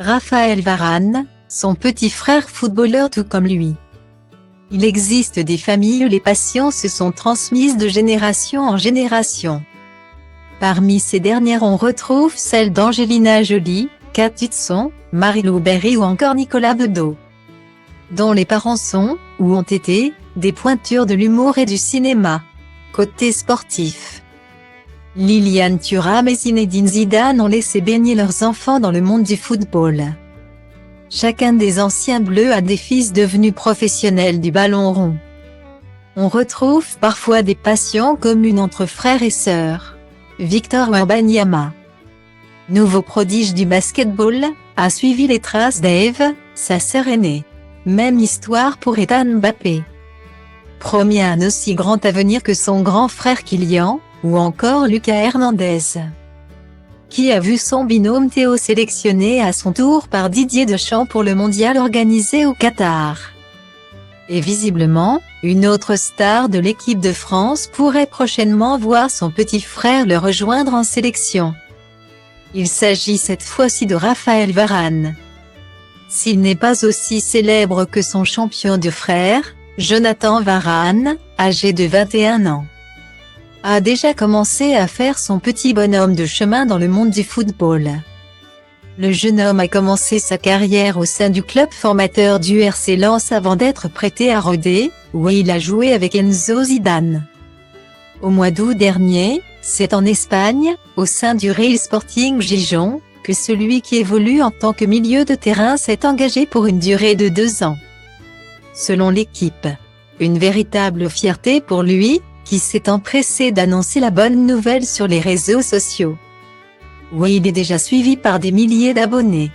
Raphaël Varane, son petit frère footballeur tout comme lui. Il existe des familles où les passions se sont transmises de génération en génération. Parmi ces dernières on retrouve celles d'Angelina Jolie, Kate Hudson, Marie-Lou Berry ou encore Nicolas Bedos, dont les parents sont, ou ont été, des pointures de l'humour et du cinéma. Côté sportif, Liliane Thuram et Zinedine Zidane ont laissé baigner leurs enfants dans le monde du football. Chacun des anciens bleus a des fils devenus professionnels du ballon rond. On retrouve parfois des passions communes entre frères et sœurs. Victor Wembanyama, nouveau prodige du basketball, a suivi les traces d'Eve, sa sœur aînée. Même histoire pour Ethan Mbappé, promis à un aussi grand avenir que son grand frère Kylian, ou encore Lucas Hernandez, qui a vu son binôme Théo sélectionné à son tour par Didier Deschamps pour le mondial organisé au Qatar. Et visiblement, une autre star de l'équipe de France pourrait prochainement voir son petit frère le rejoindre en sélection. Il s'agit cette fois-ci de Raphaël Varane. S'il n'est pas aussi célèbre que son champion de frère, Jonathan Varane, âgé de 21 ans, a déjà commencé à faire son petit bonhomme de chemin dans le monde du football. Le jeune homme a commencé sa carrière au sein du club formateur du RC Lens avant d'être prêté à Rodez, où il a joué avec Enzo Zidane. Au mois d'août dernier, c'est en Espagne, au sein du Real Sporting Gijón, que celui qui évolue en tant que milieu de terrain s'est engagé pour une durée de 2 ans. Selon l'équipe, une véritable fierté pour lui, qui s'est empressé d'annoncer la bonne nouvelle sur les réseaux sociaux, où il est déjà suivi par des milliers d'abonnés.